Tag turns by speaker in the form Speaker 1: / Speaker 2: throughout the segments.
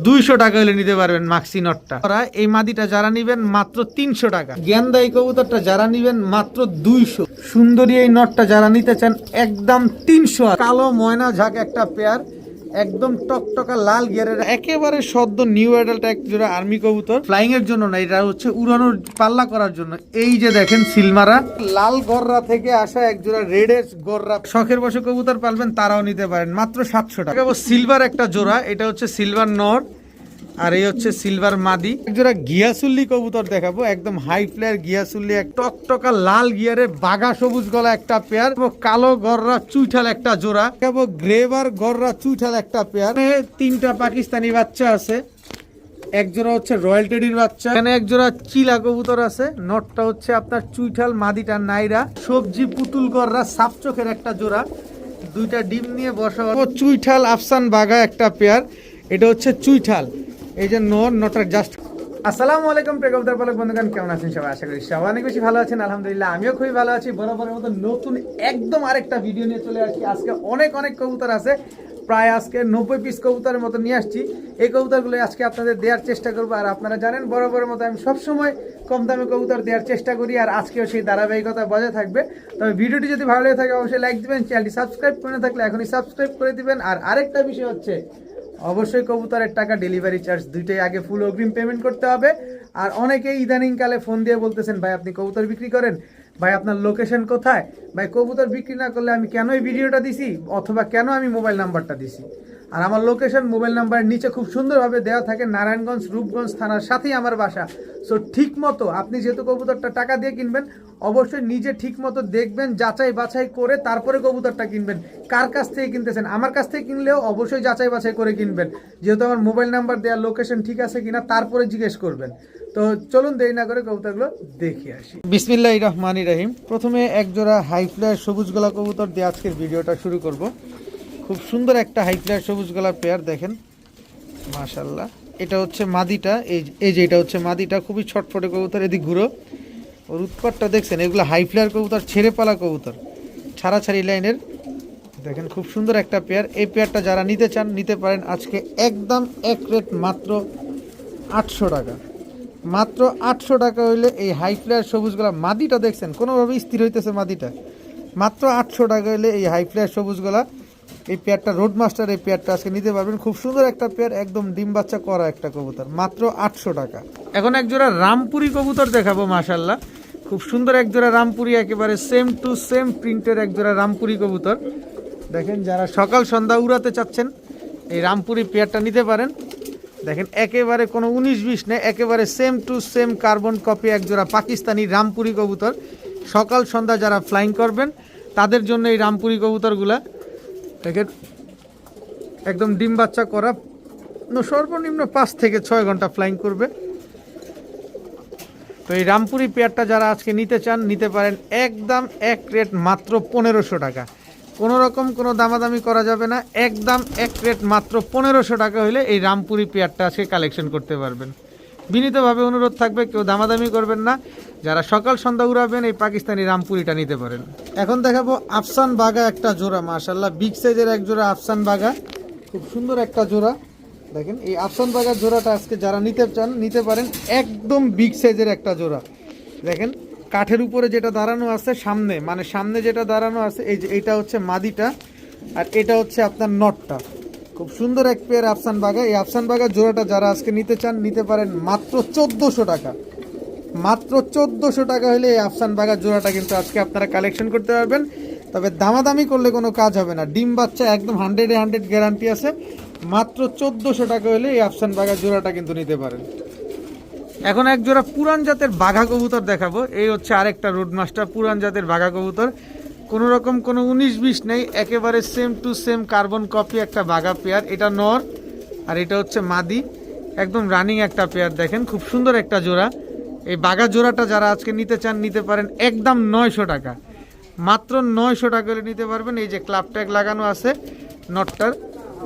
Speaker 1: 200 টাকা হলে নিতে পারবেন মাক্সি নটটা। এই মাদিটা যারা নিবেন মাত্র 300 টাকা। গেন্দা এই কবুতরটা যারা নিবেন মাত্র 200। সুন্দরী এই নটটা যারা নিতে চান একদম 300। কালো ময়না ঝাঁক একটা পেয়ার, একদম টকটকা লাল গিয়ারের একেবারে সদ্য নিউ অ্যাডাল্ট এক জোড়া আর্মি কবুতর। ফ্লাইং এর জন্য না, এটা হচ্ছে উড়ানোর পাল্লা করার জন্য। এই যে দেখেন সিলমারা লাল গররা থেকে আসা এক জোড়া রেড গররা। শখের বসে কবুতর পালবেন তারাও নিতে পারেন মাত্র 700 টাকা। সিলভার একটা জোড়া, এটা হচ্ছে সিলভার নর আর এই হচ্ছে সিলভার মাদি। এক জোড়া গিয়াসুল্লি কবুতর দেখাবো, একদম হাই ফ্লায়ার গিয়াসুল্লি, এক টকটকা লাল গিয়ারে বাঘা সবুজ গলা একটা পেয়ার। কালো গররা চুইঠাল একটা জোড়া দেখাবো, গ্রেভার গররা চুইঠাল একটা পেয়ার। 3টা পাকিস্তানি বাচ্চা আছে, এক জোড়া হচ্ছে রয়্যাল টেডির বাচ্চা, এখানে এক জোড়া চিলা কবুতর আছে। নটটা হচ্ছে আপনার চুইঠাল, মাদিটা নাইরা। সবজি পুতুল গররা সাপ চোখের একটা জোড়া, 2টা ডিম নিয়ে বসা। চুইঠাল আফসান বাঘা একটা পেয়ার, এটা হচ্ছে চুইঠাল। এই যে নটার জাস্ট। আসসালামু আলাইকুম প্রিয় কবুতর পালক বন্ধুগণ, কেমন আছেন সবাই? আশা করি সবাই অনেক বেশি ভালো আছেন। আলহামদুলিল্লাহ আমিও খুবই ভালো আছি। বরাবরের মতো নতুন একদম আরেকটা ভিডিও নিয়ে চলে আসছি। আজকে অনেক কবুতর আছে, প্রায় আজকে 90 পিস কবুতরের মতো নিয়ে আসছি। এই কবুতরগুলো আজকে আপনাদের দেওয়ার চেষ্টা করবো। আর আপনারা জানেন বরাবরের মতো আমি সবসময় কম দামে কবুতর দেওয়ার চেষ্টা করি, আর আজকেও সেই ধারাবাহিকতা বজায় থাকবে। তবে ভিডিওটি যদি ভালো লেগে থাকে অবশ্যই লাইক দিবেন, চ্যানেলটি সাবস্ক্রাইব করে না থাকলে এখনই সাবস্ক্রাইব করে দিবেন। আর আরেকটা বিষয় হচ্ছে অবশ্যই কবুতরের টাকা ডেলিভারি চার্জ দুইটাই আগে ফুল অগ্রিম পেমেন্ট করতে হবে। আর অনেকেই ইদানিংকালে ফোন দিয়ে বলতেছেন, ভাই আপনি কবুতর বিক্রি করেন, ভাই আপনার লোকেশন কোথায়, ভাই কবুতর বিক্রি না করলে আমি কেন এই ভিডিওটা দিছি অথবা কেন আমি মোবাইল নাম্বারটা দিছি। আর আমার লোকেশন মোবাইল নাম্বারের নিচে খুব সুন্দরভাবে দেওয়া থাকে। নারায়ণগঞ্জ রূপগঞ্জ থানার সাথেই আমার বাসা। সো ঠিক মতো আপনি যেহেতু কবুতরটা টাকা দিয়ে কিনবেন, অবশ্যই নিজে ঠিক মতো দেখবেন, যাচাই বাছাই করে তারপরে কবুতরটা কিনবেন। কার কাছ থেকে কিনতেছেন, আমার কাছ থেকে কিনলেও অবশ্যই যাচাই বাছাই করে কিনবেন, যেহেতু আমার মোবাইল নাম্বার দেওয়া, লোকেশন ঠিক আছে কিনা তারপরে জিজ্ঞেস করবেন। তো চলুন দেরি না করে কবুতরগুলো দেখে আসি। বিসমিল্লাহির রহমানির রহিম। প্রথমে এক জোড়া হাই ফ্লায়ার সবুজ গলা কবুতর দিয়ে আজকের ভিডিওটা শুরু করব। খুব সুন্দর একটা হাই ফ্লায়ার সবুজ গলার পেয়ার, দেখেন মাশাআল্লাহ। এটা হচ্ছে মাদিটা, এই যে এটা হচ্ছে মাদিটা, খুবই ছটফটে কবুতর। এদিক ঘুরো, ওর উৎপাতটা দেখছেন। এগুলো হাই ফ্লায়ার কবুতর, ছেড়ে পালা কবুতর, ছাড়াছাড়ি লাইনের। দেখেন খুব সুন্দর একটা পেয়ার। এই পেয়ারটা যারা নিতে চান নিতে পারেন আজকে একদম এক রেট মাত্র 800 টাকা। মাত্র 800 টাকা হইলে এই হাই ফ্লায়ার সবুজ গলা মাদিটা দেখছেন কোনোভাবে স্থির হইতেছে মাদিটা। মাত্র 800 টাকা হইলে এই হাই ফ্লায়ার সবুজ গলা এই পেয়ারটা রোড মাস্টার, এই পেয়ারটা আজকে নিতে পারবেন। খুব সুন্দর একটা পেয়ার, একদম ডিম বাচ্চা করা একটা কবুতর, মাত্র 800 টাকা। এখন এক জোড়া রামপুরি কবুতর দেখাবো মাশাআল্লাহ। খুব সুন্দর এক জোড়া রামপুরি, একেবারে সেম টু সেম প্রিন্টের এক জোড়া রামপুরি কবুতর। দেখেন যারা সকাল সন্ধ্যা উড়াতে চাচ্ছেন এই রামপুরি পেয়ারটা নিতে পারেন। দেখেন একেবারে কোনো 19-20 নেই, একেবারে same to same carbon copy এক জোড়া পাকিস্তানি রামপুরি কবুতর। সকাল সন্ধ্যা যারা ফ্লাইং করবেন তাদের জন্য এই রামপুরি কবুতরগুলা। দেখেন একদম ডিম বাচ্চা করা, সর্বনিম্ন 5 থেকে 6 ঘন্টা ফ্লাইং করবে। তো এই রামপুরি পেয়ারটা যারা আজকে নিতে চান নিতে পারেন একদম এক রেট মাত্র 1500 টাকা। কোনো রকম কোনো দামাদামি করা যাবে না, একদম এক রেট মাত্র 1500 টাকা হলে এই রামপুরি পেয়ারটা আজকে কালেকশন করতে পারবেন। বিনীতভাবে অনুরোধ থাকবে কেউ দামাদামি করবেন না, যারা সকাল সন্ধ্যা উড়াবেন এই পাকিস্তানি রামপুরিটা নিতে পারেন। এখন দেখাবো আফসান বাঘা একটা জোড়া, মাশাআল্লাহ বিগ সাইজের এক জোড়া আফসান বাঘা, খুব সুন্দর একটা জোড়া। দেখেন এই আফসান বাঘার জোড়াটা আজকে যারা নিতে চান নিতে পারেন, একদম বিগ সাইজের একটা জোড়া। দেখেন কাঠের উপরে যেটা দাঁড়ানো আছে সামনে, মানে সামনে যেটা দাঁড়ানো আছে এই যে এটা হচ্ছে মাদিটা, আর এটা হচ্ছে আপনার নটটা। খুব সুন্দর এক পেয়ার আফসান বাঘা। এই আফসান বাঘার জোড়াটা যারা আজকে নিতে চান নিতে পারেন মাত্র 1400 টাকা। মাত্র 1400 টাকা হলে এই আফসান বাঘার জোড়াটা কিন্তু আজকে আপনারা কালেকশন করতে পারবেন। তবে দামাদামি করলে কোনো কাজ হবে না, ডিম বাচ্চা একদম 100-100 গ্যারান্টি আছে। মাত্র 1400 টাকা হলে এই আফসান বাঘার জোড়াটা কিন্তু নিতে পারেন। এখন এক জোড়া পুরান জাতের বাঘা কবুতর দেখাবো। এই হচ্ছে আরেকটা রোড মাস্টার পুরান জাতের বাঘা কবুতর। কোনো রকম কোনো 19-20 নেই, একেবারে same to same carbon copy একটা বাঘা পেয়ার। এটা নর আর এটা হচ্ছে মাদি, একদম রানিং একটা পেয়ার। দেখেন খুব সুন্দর একটা জোড়া। এই বাঘা জোড়াটা যারা আজকে নিতে চান নিতে পারেন একদম 900 টাকা। মাত্র 900 টাকা হলে নিতে পারবেন। এই যে ক্লাব ট্যাগ লাগানো আছে নটটার,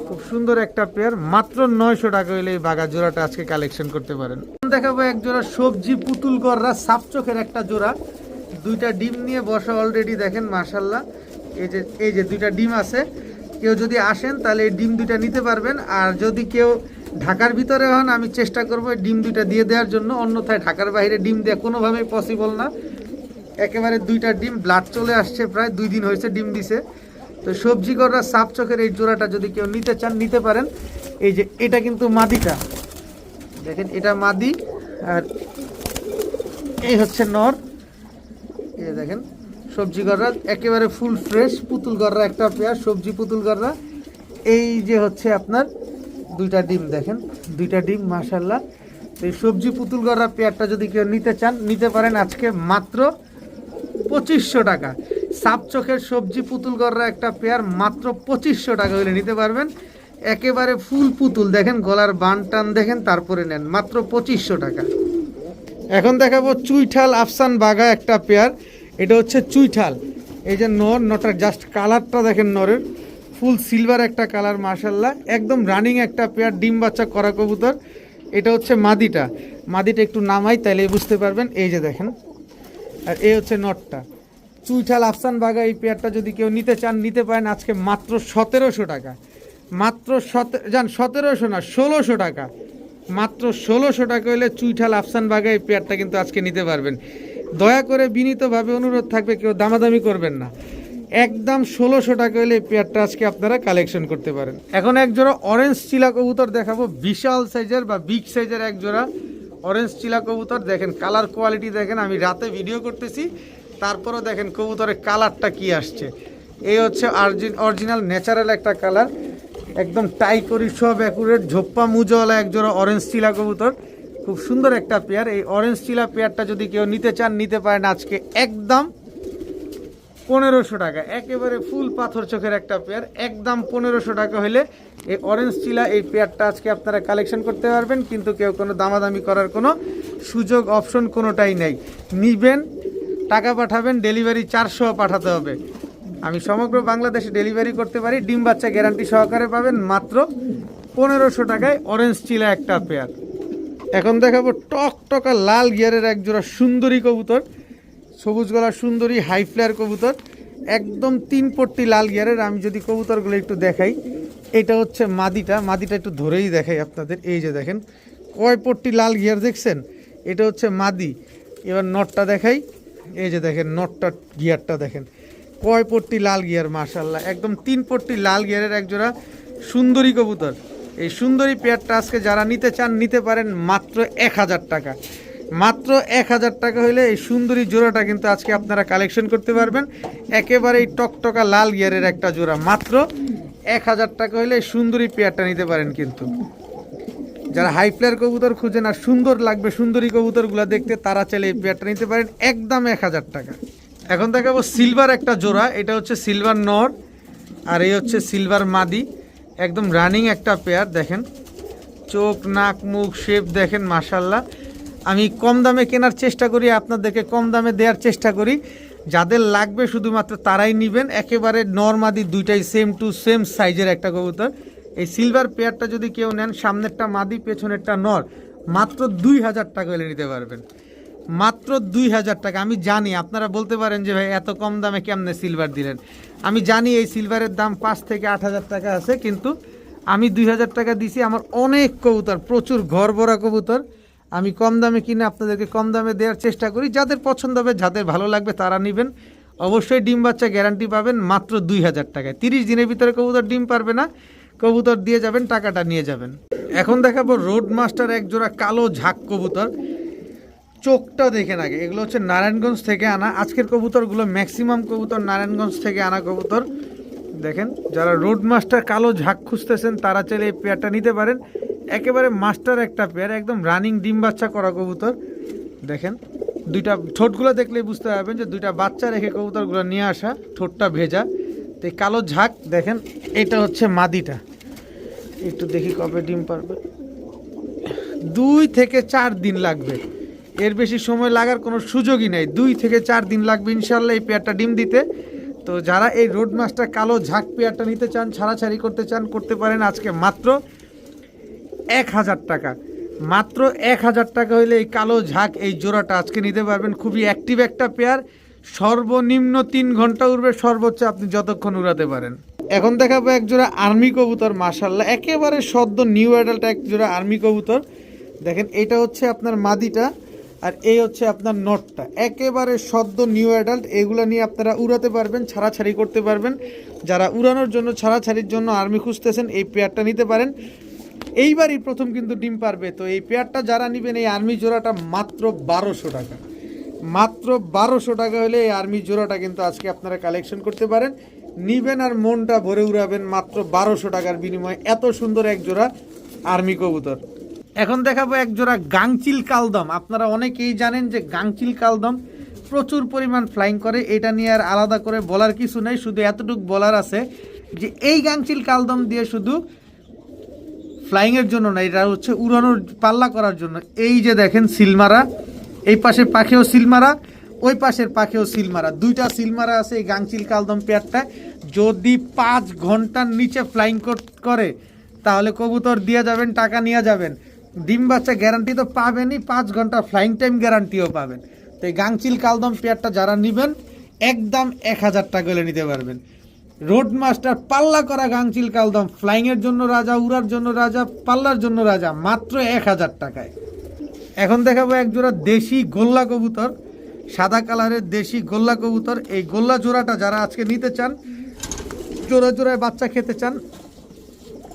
Speaker 1: খুব সুন্দর একটা পেয়ার, মাত্র 900 টাকা হলে এই বাঘা জোড়াটা আজকে কালেকশন করতে পারেন। দেখাবো এক জোড়া সবজি পুতুল গররা সাপ চোখের একটা জোড়া, 2টা ডিম নিয়ে বসা অলরেডি। দেখেন মাশাআল্লাহ এই যে 2টা ডিম আছে। কেউ যদি আসেন তাহলে এই ডিম 2টা নিতে পারবেন। আর যদি কেউ ঢাকার ভিতরে হন আমি চেষ্টা করব ডিম দুইটা দিয়ে দেওয়ার জন্য, অন্যথায় ঢাকার বাইরে ডিম দেওয়া কোনোভাবেই পসিবল না। একেবারে দুইটা ডিম ব্লাড চলে আসছে, প্রায় 2 দিন হয়েছে ডিম দিছে। তো সবজি গররা সাপ চোখের এই জোড়াটা যদি কেউ নিতে চান নিতে পারেন। এই যে এটা কিন্তু মাদিটা, দেখেন এটা মাদি আর এই হচ্ছে নর। এই দেখেন সবজি গররা একেবারে ফুল ফ্রেশ, পুতুল গররা একটা পেয়ার, সবজি পুতুল গররা। এই যে হচ্ছে আপনার দুইটা ডিম, দেখেন দুইটা ডিম মাশাআল্লাহ। এই সবজি পুতুল গররা পেয়ারটা যদি কেউ নিতে চান নিতে পারেন আজকে মাত্র 2500 টাকা। সাপ চোখের সবজি পুতুল গররা একটা পেয়ার মাত্র 2500 টাকা হলে নিতে পারবেন। একেবারে ফুল পুতুল, দেখেন গলার বান টান দেখেন, তারপরে নেন মাত্র 2500 টাকা। এখন দেখাবো চুইঠাল আফসান বাঘা একটা পেয়ার। এটা হচ্ছে চুইঠাল। এই যে নটার জাস্ট কালারটা দেখেন, নরের ফুল সিলভার একটা কালার মাশাআল্লাহ, একদম রানিং একটা পেয়ার, ডিম বাচ্চা করা কবুতর। এটা হচ্ছে মাদিটা, মাদিটা একটু নামাই তাইলে বুঝতে পারবেন। এই যে দেখেন, আর এই হচ্ছে নটটা। চুইঠাল আফসান বাঘা এই পেয়ারটা যদি কেউ নিতে চান নিতে পারেন আজকে মাত্র 1700 টাকা। মাত্র 1700 না 1600 টাকা, মাত্র 1600 টাকা হলে চুইঠাল আফসান বাঘা এই পেয়ারটা কিন্তু আজকে নিতে পারবেন। দয়া করে বিনীতভাবে অনুরোধ থাকবে কেউ দামাদামি করবেন না, একদম 1600 টাকা হলে এই পেয়ারটা আজকে আপনারা কালেকশন করতে পারেন। এখন এক জোড়া অরেঞ্জ চিলা কবুতর দেখাবো, বিশাল সাইজের বা বিগ সাইজের এক জোড়া অরেঞ্জ চিলা কবুতর। দেখেন কালার কোয়ালিটি দেখেন, আমি রাতে ভিডিও করতেছি তারপরও দেখেন কবুতরের কালারটা কি আসছে। এই হচ্ছে অরিজিনাল ন্যাচারাল একটা কালার, একদম টাই করি সব অ্যাকুরেট ঝোপ্পা মুজওয়ালা এক জোড়া অরেঞ্জ চিলা কবুতর, খুব সুন্দর একটা পেয়ার। এই অরেঞ্জ চিলা পেয়ারটা যদি কেউ নিতে চান নিতে পারেন আজকে একদম 1500 টাকা। একেবারে ফুল পাথর চোখের একটা পেয়ার, একদম 1500 টাকা হলে এই অরেঞ্জ চিলা এই পেয়ারটা আজকে আপনারা কালেকশন করতে পারবেন। কিন্তু কেউ কোনো দামাদামি করার কোনো সুযোগ অপশন কোনোটাই নেই। নিবেন, টাকা পাঠাবেন, ডেলিভারি 400 পাঠাতে হবে। আমি সমগ্র বাংলাদেশে ডেলিভারি করতে পারি, ডিম বাচ্চা গ্যারান্টি সহকারে পাবেন মাত্র 1500 টাকায় অরেঞ্জ চিলা একটা পেয়ার। এখন দেখাবো টকটকা লাল গিয়ারের এক জোড়া সুন্দরী কবুতর, সবুজ গলার সুন্দরী হাই ফ্লেয়ার কবুতর, একদম 3 পট্টি লাল গিয়ারের। আমি যদি কবুতরগুলো একটু দেখাই, এটা হচ্ছে মাদিটা, মাদিটা একটু ধরেই দেখাই আপনাদের। এই যে দেখেন কয় পট্টি লাল গিয়ার দেখছেন, এটা হচ্ছে মাদি। এবার নটটা দেখাই, এই যে দেখেন নটটা গিয়ারটা দেখেন কয় পট্টি লাল গিয়ার মাশাআল্লাহ, একদম 3 পট্টি লাল গিয়ারের এক জোড়া সুন্দরী কবুতর। এই সুন্দরী পেয়ারটা আজকে যারা নিতে চান নিতে পারেন মাত্র 1000 টাকা। মাত্র 1000 টাকা হলে এই সুন্দরী জোড়াটা কিন্তু আজকে আপনারা কালেকশন করতে পারবেন। একেবারে এই টকটকা লাল গিয়ারের একটা জোড়া মাত্র 1000 টাকা হলে এই সুন্দরী পেয়ারটা নিতে পারেন। কিন্তু যারা হাই ফ্লেয়ার কবুতর খুঁজেন আর সুন্দর লাগবে সুন্দরী কবুতরগুলো দেখতে, তারা চাইলে এই পেয়ারটা নিতে পারেন একদম 1000 টাকা। এখন দেখাবো সিলভার একটা জোড়া, এটা হচ্ছে সিলভার নর আর এই হচ্ছে সিলভার মাদি, একদম রানিং একটা পেয়ার। দেখেন চোখ নাক মুখ শেপ দেখেন মাশাআল্লাহ। আমি কম দামে কেনার চেষ্টা করি, আপনাদেরকে কম দামে দেওয়ার চেষ্টা করি। যাদের লাগবে শুধুমাত্র তারাই নেবেন। একেবারে নর মাদি দুইটাই সেম টু সেম সাইজের একটা কবুতর। এই সিলভার পেয়ারটা যদি কেউ নেন, সামনেরটা মাদি পেছনেরটা নর, মাত্র 2000 টাকা হলে নিতে পারবেন, মাত্র 2000 টাকা। আমি জানি আপনারা বলতে পারেন যে ভাই এত কম দামে কেমনে সিলভার দিলেন। আমি জানি এই সিলভারের দাম 5 থেকে 8000 টাকা আছে, কিন্তু আমি 2000 টাকা দিছি। আমার অনেক কবুতর, প্রচুর ঘর ভরা কবুতর, আমি কম দামে কিনে আপনাদেরকে কম দামে দেওয়ার চেষ্টা করি। যাদের পছন্দ হবে, যাদের ভালো লাগবে তারা নেবেন। অবশ্যই ডিম বাচ্চা গ্যারান্টি পাবেন মাত্র 2000 টাকায়। 30 দিনের ভিতরে কবুতর ডিম পারবে না, কবুতর দিয়ে যাবেন, টাকাটা নিয়ে যাবেন। এখন দেখাবো রোড মাস্টার এক জোড়া কালো ঝাঁক কবুতর। চোখটা দেখেন আগে, এগুলো হচ্ছে নারায়ণগঞ্জ থেকে আনা। আজকের কবুতরগুলো ম্যাক্সিমাম কবুতর নারায়ণগঞ্জ থেকে আনা কবুতর। দেখেন যারা রোড মাস্টার কালো ঝাঁক খুঁজতেছেন তারা চাইলে এই পেয়ারটা নিতে পারেন। একেবারে মাস্টার একটা পেয়ার, একদম রানিং ডিম বাচ্চা করা কবুতর। দেখেন দুইটা ঠোঁটগুলো দেখলেই বুঝতে পারবেন যে দুইটা বাচ্চা রেখে কবুতরগুলো নিয়ে আসা, ঠোঁটটা ভেজা। তো এই কালো ঝাঁক দেখেন, এটা হচ্ছে মাদিটা। একটু দেখি কবে ডিম পারবে, 2 থেকে 4 দিন লাগবে, এর বেশি সময় লাগার কোনো সুযোগই নেই। 2 থেকে 4 দিন লাগবে ইনশাল্লাহ এই পেয়ারটা ডিম দিতে। তো যারা এই রোড মাস্টার কালো ঝাঁক পেয়ারটা নিতে চান, ছাড়াছাড়ি করতে চান, করতে পারেন আজকে মাত্র 1000 টাকা। মাত্র 1000 টাকা হইলে এই কালো ঝাঁক এই জোড়াটা আজকে নিতে পারবেন। খুবই অ্যাক্টিভ একটা পেয়ার, সর্বনিম্ন 3 ঘন্টা উড়বে, সর্বোচ্চ আপনি যতক্ষণ উড়াতে পারেন। এখন দেখাবো এক জোড়া আর্মি কবুতর, মাশাআল্লাহ একেবারে সদ্য নিউ অ্যাডাল্ট এক জোড়া আর্মি কবুতর। দেখেন এটা হচ্ছে আপনার মাদিটা আর এই হচ্ছে আপনার নটটা, একেবারে সদ্য নিউ অ্যাডাল্ট। এগুলো নিয়ে আপনারা উড়াতে পারবেন, ছাড়াছাড়ি করতে পারবেন। যারা উড়ানোর জন্য ছাড়াছাড়ির জন্য আর্মি খুঁজতেছেন এই পেয়ারটা নিতে পারেন। এইবারই প্রথম কিন্তু ডিম পারবে। তো এই পেয়ারটা যারা নেবেন, এই আর্মি জোড়াটা মাত্র 1200 টাকা, মাত্র 1200 টাকা হলে এই আর্মি জোড়াটা কিন্তু আজকে আপনারা কালেকশন করতে পারেন। নিবেন আর মনটা ভরে উড়াবেন মাত্র 1200 টাকার বিনিময়ে এত সুন্দর এক জোড়া আর্মি কবুতর। এখন দেখাবো এক জোড়া গাংচিল কালদম। আপনারা অনেকেই জানেন যে গাংচিল কালদম প্রচুর পরিমাণ ফ্লাইং করে, এটা নিয়ে আর আলাদা করে বলার কিছু নেই। শুধু এতটুকু বলার আছে যে এই গাংচিল কালদম দিয়ে শুধু ফ্লাইংয়ের জন্য না, এটা হচ্ছে উড়ানোর পাল্লা করার জন্য। এই যে দেখেন সিলমারা, এই পাশে পাখেও সিলমারা, ওই পাশের পাখেও সিলমারা, দুইটা সিলমারা আছে এই গাংচিল কালদম পেয়ারটা। যদি 5 ঘন্টার নিচে ফ্লাইং করে তাহলে কবুতর দিয়ে যাবেন, টাকা নিয়ে যাবেন। ডিম বাচ্চা গ্যারান্টি তো পাবেনই, 5 ঘন্টা ফ্লাইং টাইম গ্যারান্টিও পাবেন। তো এই গাংচিল কালদম পেয়ারটা যারা নেবেন একদম 1000 টাকা হলে নিতে পারবেন। রোড মাস্টার পাল্লা করা গাংচিল কালদম, ফ্লাইংয়ের জন্য রাজা, উড়ার জন্য রাজা, পাল্লার জন্য রাজা, মাত্র 1000 টাকায়। এখন দেখাবো এক জোড়া দেশি গোল্লা কবুতর, সাদা কালারের দেশি গোল্লা কবুতর। এই গোল্লা জোড়াটা যারা আজকে নিতে চান, জোড়ায় জোড়ায় বাচ্চা খেতে চান,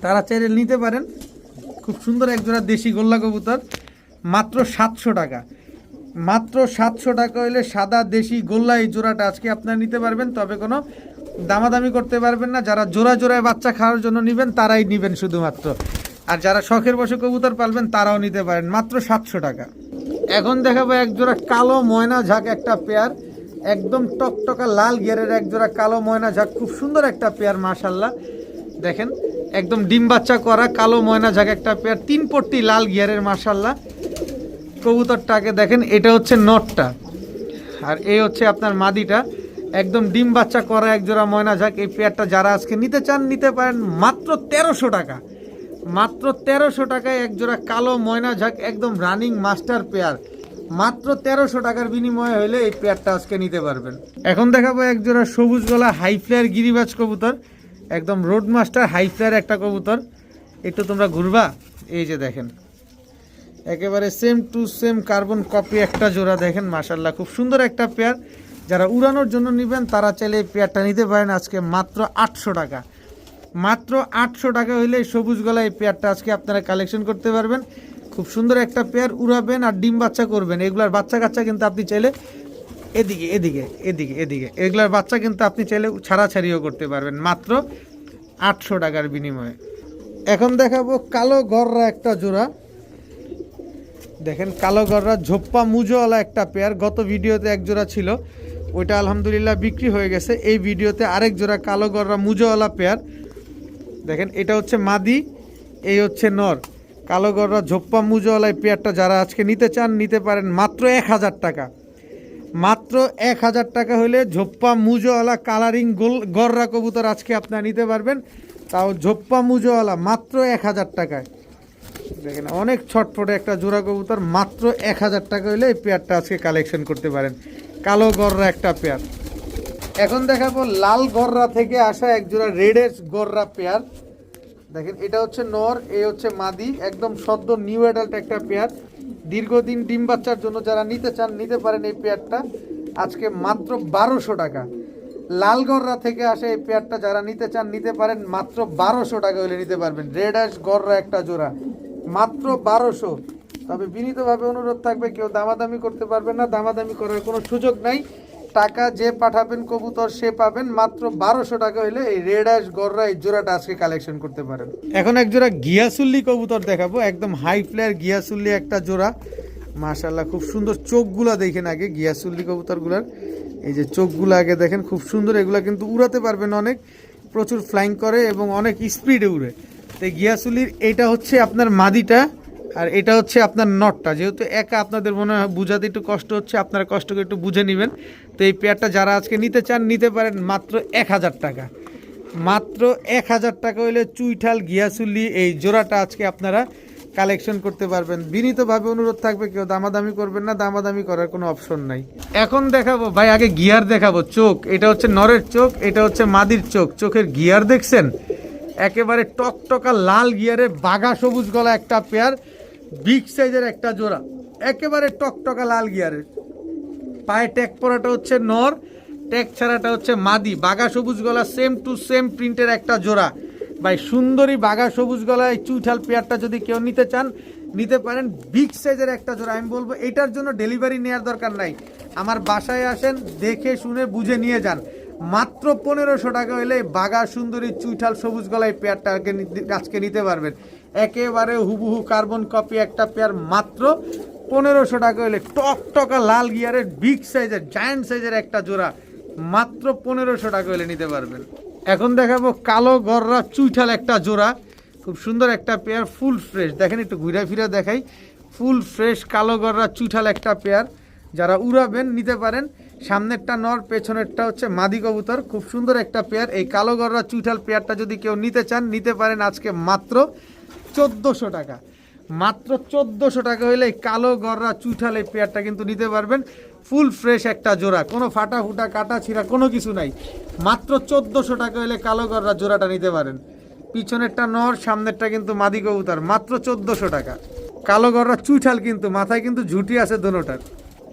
Speaker 1: তারা চাইলে নিতে পারেন। খুব সুন্দর এক জোড়া দেশি গোল্লা কবুতর, মাত্র 700 টাকা, মাত্র 700 টাকা হইলে সাদা দেশি গোল্লা এই জোড়াটা আজকে আপনারা নিতে পারবেন। তবে কোনো দামাদামি করতে পারবেন না। যারা জোড়া জোড়ায় বাচ্চা খাওয়ার জন্য নেবেন তারাই নেবেন শুধুমাত্র, আর যারা শখের বসে কবুতর পালবেন তারাও নিতে পারেন, মাত্র 700 টাকা। এখন দেখাবো এক জোড়া কালো ময়না ঝাঁক একটা পেয়ার, একদম টকটকা লাল গিয়ারের এক জোড়া কালো ময়না ঝাঁক, খুব সুন্দর একটা পেয়ার মাশাআল্লাহ। দেখেন একদম ডিম বাচ্চা করা কালো ময়না ঝাঁক একটা পেয়ার, 3 পট্টি লাল গিয়ারের মাশাআল্লাহ। কবুতরটাকে দেখেন, এটা হচ্ছে নটটা আর এই হচ্ছে আপনার মাদিটা, একদম ডিম বাচ্চা করা এক জোড়া ময়না ঝাঁক। এই পেয়ারটা যারা আজকে নিতে চান নিতে পারেন, মাত্র 1300 টাকা, মাত্র 1300 টাকায় এক জোড়া কালো ময়না ঝাঁক, একদম রানিং মাস্টার পেয়ার, মাত্র 1300 টাকার বিনিময়ে হলে এই পেয়ারটা আজকে নিতে পারবেন। এখন দেখাবো এক জোড়া সবুজ গলা হাই ফ্লায়ার গিরিবাজ কবুতর, একদম রোড মাস্টার হাই ফ্লায়ার একটা কবুতর। একটু তোমরা ঘুরবা, এই যে দেখেন একেবারে same to same carbon copy একটা জোড়া, দেখেন মাশাআল্লাহ খুব সুন্দর একটা পেয়ার। যারা উড়ানোর জন্য নেবেন তারা চাইলে এই পেয়ারটা নিতে পারেন আজকে মাত্র 800 টাকা, মাত্র 800 টাকা হইলে সবুজ গলা এই পেয়ারটা আজকে আপনারা কালেকশন করতে পারবেন। খুব সুন্দর একটা পেয়ার, উড়াবেন আর ডিম বাচ্চা করবেন। এগুলার বাচ্চা কাচ্চা কিন্তু আপনি চাইলে এদিকে এদিকে এদিকে এদিকে এগুলার বাচ্চা কিন্তু আপনি চাইলে ছাড়াছাড়িও করতে পারবেন, মাত্র 800 টাকার বিনিময়ে। এখন দেখাবো কালো গররা একটা জোড়া, দেখেন কালো গররা ঝোপ্পা মুজোওয়ালা একটা পেয়ার। গত ভিডিওতে এক জোড়া ছিল, ওইটা আলহামদুলিল্লাহ বিক্রি হয়ে গেছে। এই ভিডিওতে আরেক জোড়া কালো গররা মুজোওয়ালা পেয়ার। দেখেন এটা হচ্ছে মাদি, এই হচ্ছে নর। কালো গররা ঝোপ্পা মুজোওয়ালা এই পেয়ারটা যারা আজকে নিতে চান নিতে পারেন, মাত্র 1000 টাকা, মাত্র 1000 টাকা হলে ঝোপ্পা মুজোওয়ালা কালারিং গররা কবুতর আজকে আপনারা নিতে পারবেন, তাও ঝোপ্পা মুজোওয়ালা মাত্র 1000 টাকায়। দেখেন অনেক ছটফটে একটা জোড়া কবুতর, মাত্র 1000 টাকা হলে এই পেয়ারটা আজকে কালেকশন করতে পারেন, কালো গররা একটা পেয়ার। এখন দেখাবো লাল গররা থেকে আসা এক জোড়া রেডেস গররা পেয়ার। দেখেন এটা হচ্ছে নর, এই হচ্ছে মাদি, একদম সদ্য নিউ অ্যাডাল্ট একটা পেয়ার। দীর্ঘদিন ডিম বাচ্চার জন্য যারা নিতে চান নিতে পারেন এই পেয়ারটা আজকে মাত্র 1200 টাকা। লাল গররা থেকে আসে এই পেয়ারটা যারা নিতে চান নিতে পারেন, মাত্র 1200 টাকা হলে নিতে পারবেন। রেড অ্যাশ গররা একটা জোড়া, মাত্র 1200। তবে বিনীতভাবে অনুরোধ থাকবে, কেউ দামাদামি করতে পারবেন না, দামাদামি করার কোনো সুযোগ নাই। টাকা যে পাঠাবেন কবুতর সে পাবেন, মাত্র 1200 টাকা হলে এই রেড অ্যাশ গররা এই জোড়াটা আজকে কালেকশন করতে পারেন। এখন এক জোড়া গিয়াসুল্লি কবুতর দেখাবো, একদম হাই ফ্লায়ার গিয়াসুল্লি একটা জোড়া মাশাআল্লাহ। খুব সুন্দর চোখগুলা দেখেন আগে গিয়াসুল্লি কবুতরগুলার, এই যে চোখগুলো আগে দেখেন খুব সুন্দর। এগুলা কিন্তু উড়াতে পারবেন অনেক, প্রচুর ফ্লাইং করে এবং অনেক স্পিডে উড়ে। তো গিয়াসুলির এইটা হচ্ছে আপনার মাদিটা আর এটা হচ্ছে আপনার নটটা। যেহেতু একা আপনাদের মনে হয় বুঝাতে একটু কষ্ট হচ্ছে, আপনারা কষ্ট করে একটু বুঝে নেবেন। তো এই পেয়ারটা যারা আজকে নিতে চান নিতে পারেন, মাত্র 1000 টাকা, মাত্র 1000 টাকা হইলে চুইঠাল গিয়াসুলি এই জোড়াটা আজকে আপনারা কালেকশন করতে পারবেন। বিনীতভাবে অনুরোধ থাকবে, কেউ দামাদামি করবেন না, দামাদামি করার কোনো অপশন নাই। এখন দেখাবো ভাই, আগে গিয়ার দেখাবো। চোখ, এটা হচ্ছে নরের চোখ, এটা হচ্ছে মাদির চোখ। চোখের গিয়ার দেখছেন, একেবারে টকটকা লাল গিয়ারে বাঘা সবুজ গলা একটা পেয়ার, বিগ সাইজের একটা জোড়া, একেবারে টকটকা লাল গিয়ারের। পায়ে ট্যাগ পরাটা হচ্ছে নর, ট্যাগ ছাড়াটা হচ্ছে মাদি, বাঘা সবুজ গলা সেম টু সেম প্রিন্টের একটা জোড়া। ভাই সুন্দরী বাঘা সবুজ গলা এই চুইঠাল পেয়ারটা যদি কেউ নিতে চান নিতে পারেন, বিগ সাইজের একটা জোড়া। আমি বলবো এটার জন্য ডেলিভারি নেওয়ার দরকার নাই, আমার বাসায় আসেন, দেখে শুনে বুঝে নিয়ে যান। মাত্র 1500 টাকা হলে বাঘা সুন্দরী চুইঠাল সবুজ গলায় পেয়ারটা আজকে নিতে পারবেন। একেবারে হুবহু কার্বন কপি একটা পেয়ার, মাত্র 1500 টাকা হলে টকটকা লাল গিয়ারের বিগ সাইজের জায়ান্ট সাইজের একটা জোড়া, মাত্র 1500 টাকা হলে নিতে পারবেন। এখন দেখাবো কালো গররা চুইঠাল একটা জোড়া, খুব সুন্দর একটা পেয়ার, ফুল ফ্রেশ। দেখেন একটু ঘুরে ফিরে দেখাই, ফুল ফ্রেশ কালো গররা চুইঠাল একটা পেয়ার, যারা উড়াবেন নিতে পারেন। সামনেরটা নর, পেছনেরটা হচ্ছে মাদি কবুতর, খুব সুন্দর একটা পেয়ার। এই কালো গররা চুইঠাল পেয়ারটা যদি কেউ নিতে চান নিতে পারেন আজকে মাত্র 1400 টাকা। মাত্র 1400 টাকা হইলে এই কালো গররা চুইঠাল এই পেয়ারটা কিন্তু নিতে পারবেন। ফুল ফ্রেশ একটা জোড়া, কোনো ফাটা ফুটা কাটা ছিঁড়া কোনো কিছু নাই। মাত্র 1400 টাকা হলে কালো গররা জোড়াটা নিতে পারেন। পিছনেরটা নর, সামনেরটা কিন্তু মাদি কবুতর, মাত্র 1400 টাকা। কালো গররা চুইঠাল, কিন্তু মাথায় কিন্তু ঝুঁটি আছে দোনোটার।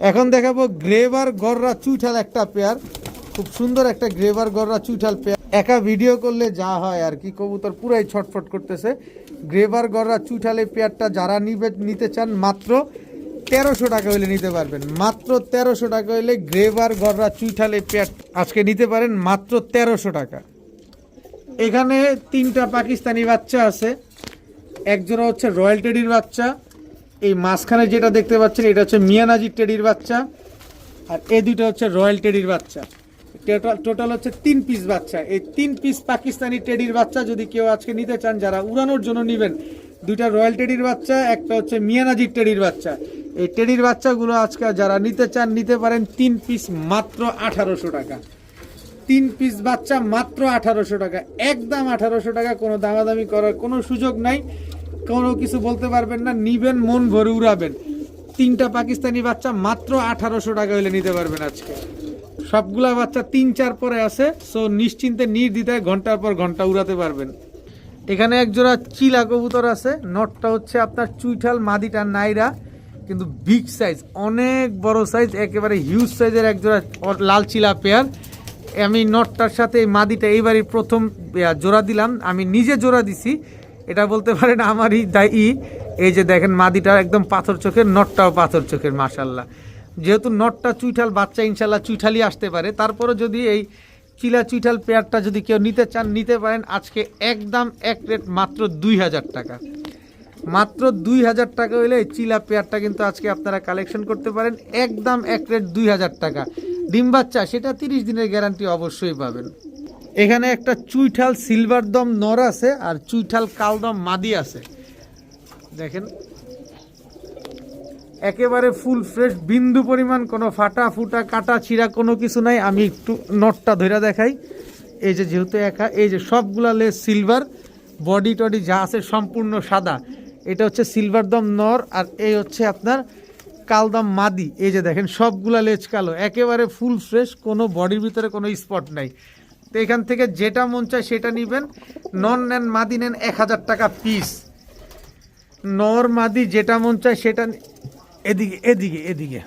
Speaker 1: এখন দেখাবো গ্রেভার গররা চুইঠাল একটা পেয়ার, খুব সুন্দর একটা গ্রেভার গররা চুইঠাল পেয়ার। একা ভিডিও করলে যা হয় আর কি, কবুতর পুরাই ছটফট করতেছে। গ্রেভার গররা চুইঠাল এই পেয়ারটা যারা নিতে চান মাত্র 1300 টাকা হলে নিতে পারবেন। মাত্র 1300 টাকা হলে গ্রেভার গররা চুইঠাল এই পেয়ার আজকে নিতে পারেন, মাত্র 1300 টাকা। এখানে 3টা পাকিস্তানি বাচ্চা আছে, এক জোড়া হচ্ছে রয়্যাল টেডির বাচ্চা, এই মাঝখানে যেটা দেখতে পাচ্ছেন এটা হচ্ছে মিয়ানাজির টেডির বাচ্চা, আর এই দুটো হচ্ছে রয়্যাল টেডির বাচ্চা। টোটাল হচ্ছে 3 পিস বাচ্চা। এই 3 পিস পাকিস্তানি টেডির বাচ্চা যদি কেউ আজকে নিতে চান, যারা উড়ানোর জন্য নেবেন, 2টা রয়্যাল টেডির বাচ্চা, একটা হচ্ছে মিয়ানাজির টেডির বাচ্চা। এই টেডির বাচ্চাগুলো আজকে যারা নিতে চান নিতে পারেন, 3 পিস মাত্র 1800 টাকা। 3 পিস বাচ্চা মাত্র 1800 টাকা, একদম 1800 টাকা, কোনো দামাদামি করার কোনো সুযোগ নাই, কোনো কিছু বলতে পারবেন না, নিবেন মন ভরে উড়াবেন। 3টা পাকিস্তানি বাচ্চা মাত্র 1800 টাকা হলে নিতে পারবেন আজকে। সবগুলা বাচ্চা 3-4 পরে আছে, সো নিশ্চিন্তে নির্দ্বিধায় ঘন্টার পর ঘন্টা উড়াতে পারবেন। এখানে এক জোড়া চিলা কবুতর আছে, নটটা হচ্ছে আপনার চুইঠাল, মাদিটা নাইরা, কিন্তু বিগ সাইজ, অনেক বড় সাইজ, একেবারে হিউজ সাইজের এক জোড়া লাল চিলা পেয়ার। আমি নটটার সাথে এই মাদিটা এইবারই প্রথম জোড়া দিলাম, আমি নিজে জোড়া দিছি, এটা বলতে পারেন আমারই দায়ী। এই যে দেখেন মাদিটা একদম পাথর চোখের, নটটাও পাথর চোখের, মাশাল্লাহ। যেহেতু নটটা চুইঠাল, বাচ্চা ইনশাল্লাহ চুইঠালই আসতে পারে, তারপরে যদি এই চিলা চুইঠাল পেয়ারটা যদি কেউ নিতে চান নিতে পারেন আজকে একদম এক রেট, মাত্র 2000 টাকা। মাত্র 2000 টাকা হইলে এই চিলা পেয়ারটা কিন্তু আজকে আপনারা কালেকশন করতে পারেন, একদম এক রেট 2000 টাকা। ডিম বাচ্চা সেটা 30 দিনের গ্যারান্টি অবশ্যই পাবেন। এখানে একটা চুইঠাল সিলভার দম নর আছে, আর চুইঠাল কালদম মাদি আছে। দেখেন একেবারে ফুল ফ্রেশ, বিন্দু পরিমাণ কোনো ফাটা ফুটা কাটা ছিঁড়া কোনো কিছু নাই। আমি একটু নটটা ধরে দেখাই, এই যে যেহেতু একা, এই যে সবগুলা লেস সিলভার, বডি টডি যা আছে সম্পূর্ণ সাদা। এটা হচ্ছে সিলভার দম নর, আর এই হচ্ছে আপনার কালদম মাদি। এই যে দেখেন সবগুলা লেজ কালো, একেবারে ফুল ফ্রেশ, কোনো বডির ভিতরে কোনো স্পট নাই। তো এখান থেকে যেটা মন চায় সেটা নেবেন। নন নেন মাদি নেন 1000 টাকা পিস, নর মাদি যেটা মন চায় সেটা। এদিকে এদিকে এদিকে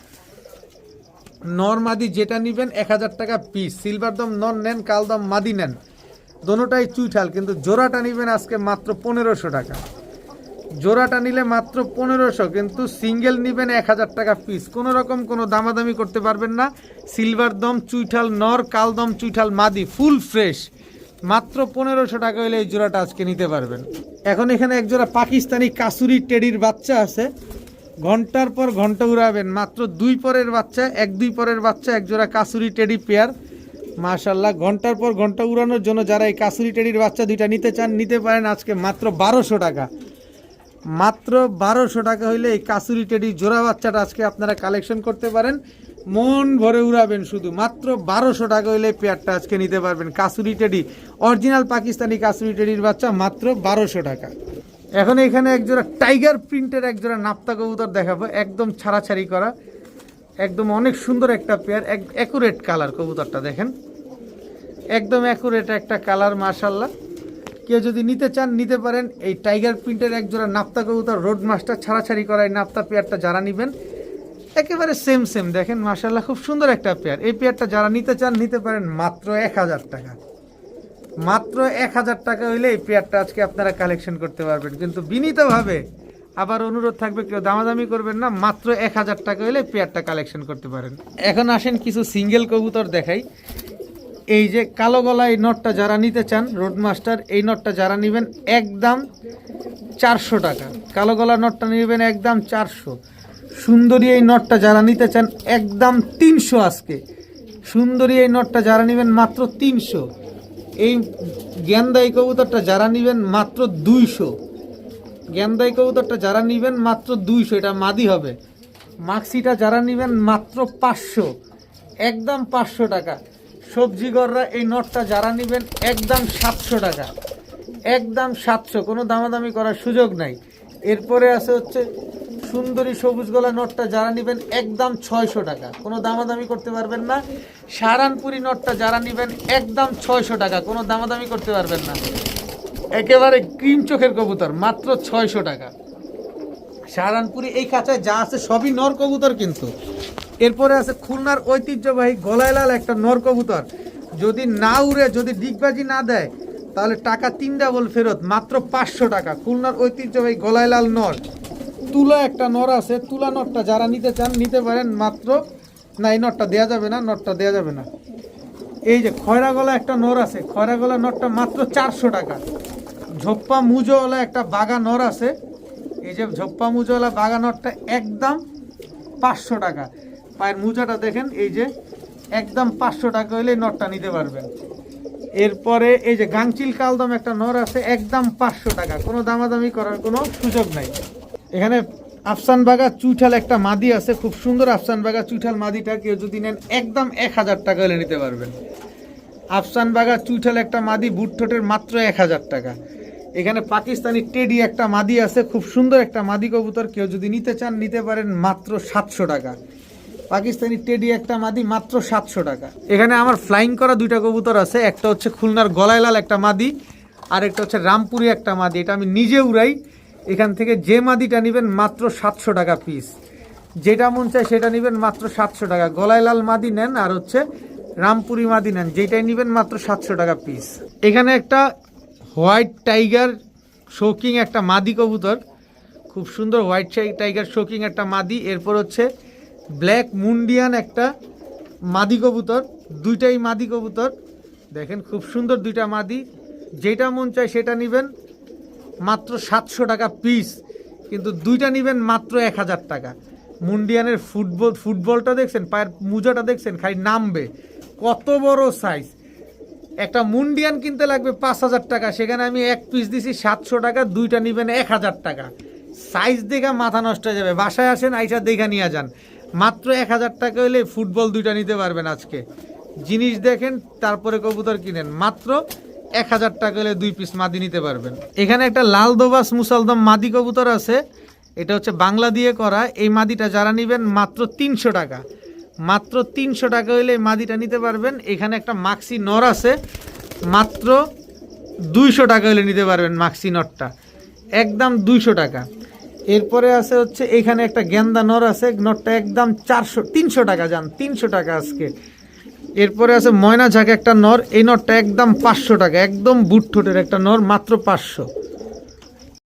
Speaker 1: নর মাদি যেটা নেবেন 1000 টাকা পিস। সিলভার দম নর নেন, কালদম মাদি নেন, দোনোটাই চুইঠাল, কিন্তু জোড়াটা নেবেন আজকে মাত্র 1500 টাকা। জোড়াটা নিলে মাত্র 1500, কিন্তু সিঙ্গেল নেবেন 1000 টাকা পিস। কোনো রকম কোনো দামাদামি করতে পারবেন না। সিলভার দম চুইঠাল নর, কালদম চুইঠাল মাদি, ফুল ফ্রেশ, মাত্র 1500 টাকা হলে এই জোড়াটা আজকে নিতে পারবেন। এখন এখানে এক জোড়া পাকিস্তানি কাসুরি টেডির বাচ্চা আছে, ঘন্টার পর ঘন্টা উড়াবেন। মাত্র 2 পরের বাচ্চা, 1-2 পরের বাচ্চা, এক জোড়া কাসুরি টেডি পেয়ার, মাশাল্লাহ। ঘন্টার পর ঘন্টা উড়ানোর জন্য যারা এই কাসুরি টেডির বাচ্চা 2টা নিতে চান নিতে পারেন আজকে মাত্র 1200 টাকা। মাত্র 1200 টাকা হইলে এই কাসুরি টেডি জোড়া বাচ্চাটা আজকে আপনারা কালেকশন করতে পারেন, মন ভরে উড়াবেন শুধু। মাত্র 1200 টাকা হইলে পেয়ারটা আজকে নিতে পারবেন। কাসুরি টেডি, অরিজিনাল পাকিস্তানি কাসুরি টেডির বাচ্চা, মাত্র 1200 টাকা। এখন এখানে একজোড়া টাইগার প্রিন্টের একজোড়া নাপ্তা কবুতর দেখাবো, একদম ছাড়াছাড়ি করা, একদম অনেক সুন্দর একটা পেয়ার, অ্যাকুরেট কালার। কবুতরটা দেখেন, একদম অ্যাকুরেট একটা কালার, মাশাআল্লাহ। কেউ যদি নিতে চান নিতে পারেন। এই টাইগার প্রিন্টের একজোড়া নাপ্তা কবুতর, রোড মাস্টার ছাড়াছাড়ি করা এই নাপ্তা পেয়ারটা যারা নেবেন একেবারে সেম সেম, দেখেন মাশাআল্লাহ খুব সুন্দর একটা পেয়ার। এই পেয়ারটা যারা নিতে চান নিতে পারেন মাত্র 1000 টাকা। মাত্র 1000 টাকা হইলে এই পেয়ারটা আজকে আপনারা কালেকশন করতে পারবেন। কিন্তু বিনীতভাবে আবার অনুরোধ থাকবে, কেউ দামাদামি করবেন না, মাত্র 1000 টাকা হইলে পেয়ারটা কালেকশন করতে পারেন। এখন আসেন কিছু সিঙ্গেল কবুতর দেখাই। এই যে কালো গলা এই নটটা যারা নিতে চান, রোড মাস্টার এই নটটা যারা নেবেন একদম 400 টাকা। কালো গলা নটটা নেবেন একদম 400। সুন্দরী এই নটটা যারা নিতে চান একদম 300 আজকে। সুন্দরী এই নটটা যারা নেবেন মাত্র 300। এই গেন্দাই কবুতরটা যারা নেবেন মাত্র 200। গেন্দাই কবুতরটা যারা নেবেন মাত্র 200, এটা মাদি হবে। মাক্সিটা যারা নেবেন মাত্র 500, একদম 500 টাকা। সবজি গররা এই নটটা যারা নেবেন একদম 700 টাকা, একদম 700, কোনো দামাদামি করার সুযোগ নাই। এরপরে আছে হচ্ছে সুন্দরী সবুজ গলা নটটা যারা নেবেন একদম 600 টাকা, কোনো দামাদামি করতে পারবেন না। সারানপুরি নটটা যারা নেবেন একদম 600 টাকা, কোনো দামাদামি করতে পারবেন না। একেবারে ক্রিম চোখের কবুতর, মাত্র 600 টাকা। সারানপুরি এই খাঁচায় যা আছে সবই নর কবুতর কিন্তু। এরপরে আছে খুলনার ঐতিহ্যবাহী গলায় লাল একটা নর কবুতর, যদি না উড়ে, যদি ডিগবাজি না দেয় তাহলে টাকা 3 ডাবল ফেরত, মাত্র 500 টাকা। খুলনার ঐতিহ্যবাহী গলায় লাল নর। তুলা একটা নর আছে, তুলা নটটা যারা নিতে চান নিতে পারেন মাত্র, না এই নটটা দেওয়া যাবে না, নটটা দেওয়া যাবে না। এই যে খয়রা গলা একটা নর আছে, খয়রা গলা নটটা মাত্র 400 টাকা। ঝোপ্পা মুজোওয়ালা একটা বাগা নর আছে, এই যে ঝোপ্পা মুজোওয়ালা বাগা নটটা একদম 500 টাকা। পায়ের মুজাটা দেখেন, এই যে একদম 500 টাকা হলে নটটা নিতে পারবেন। এরপরে এই যে গাংচিল কালদম একটা নর আছে একদম 500 টাকা, কোনো দামাদামি করার কোনো সুযোগ নাই। এখানে আফসান বাগা চুইঠাল একটা মাদি আছে, খুব সুন্দর আফসান বাগা চুইঠাল মাদিটা কেউ যদি নেন একদম 1000 টাকা হলে নিতে পারবেন। আফসান বাগা চুইঠাল একটা মাদি বুট ঠোঁটের, মাত্র 1000 টাকা। এখানে পাকিস্তানি টেডি একটা মাদি আছে, খুব সুন্দর একটা মাদি কবুতর, কেউ যদি নিতে চান নিতে পারেন মাত্র 700 টাকা। পাকিস্তানি টেডি একটা মাদি, মাত্র 700 টাকা। এখানে আমার ফ্লাইং করা দুইটা কবুতর আছে, একটা হচ্ছে খুলনার গলায় লাল একটা মাদি, আর একটা হচ্ছে রামপুরি একটা মাদি। এটা আমি নিজে উড়াই। এখান থেকে যে মাদিটা নেবেন মাত্র 700 টাকা পিস, যেটা মন চায় সেটা নেবেন মাত্র 700 টাকা। গলায় লাল মাদি নেন আর হচ্ছে রামপুরি মাদি নেন, যেটাই নেবেন মাত্র 700 টাকা পিস। এখানে একটা হোয়াইট টাইগার শোকিং একটা মাদি কবুতর, খুব সুন্দর হোয়াইট টাইগার শোকিং একটা মাদি। এরপর হচ্ছে ব্ল্যাক মুন্ডিয়ান একটা মাদি কবুতর, দুইটাই মাদি কবুতর, দেখেন খুব সুন্দর দুইটা মাদি। যেটা মন চায় সেটা নেবেন মাত্র 700 টাকা পিস, কিন্তু দুইটা নেবেন মাত্র 1000 টাকা। মুন্ডিয়ানের ফুটবলটা দেখছেন, পায়ের মুজাটা দেখছেন, খালি নামবে, কত বড় সাইজ। একটা মুন্ডিয়ান কিনতে লাগবে 5000 টাকা, সেখানে আমি এক পিস দিছি 700 টাকা, দুইটা নেবেন 1000 টাকা। সাইজ দেখা মাথা নষ্ট হয়ে যাবে। বাসায় আসেন, আইসা দেখা নিয়ে যান, মাত্র 1000 টাকা হলে ফুটবল দুইটা নিতে পারবেন। আজকে জিনিস দেখেন তারপরে কবুতর কিনেন, মাত্র 1000 টাকা হলে 2 পিস মাদি নিতে পারবেন। এখানে একটা লাল দোবাস মুসালদম মাদি কবুতর আছে, এটা হচ্ছে বাংলা দিয়ে করা। এই মাদিটা যারা নেবেন মাত্র 300 টাকা, মাত্র 300 টাকা হলে এই মাদিটা নিতে পারবেন। এখানে একটা মাক্সি নর আছে, মাত্র 200 টাকা হলে নিতে পারবেন মাক্সি নরটা, একদম 200 টাকা। এরপরে আছে হচ্ছে এখানে একটা গেন্দা নর আছে, নরটা একদম 300 টাকা, যান 300 টাকা আজকে। এরপরে আছে ময়না ঝাঁক একটা নর, এই নরটা একদম 500 টাকা, একদম বুট ঠোঁটের একটা নর, মাত্র 500।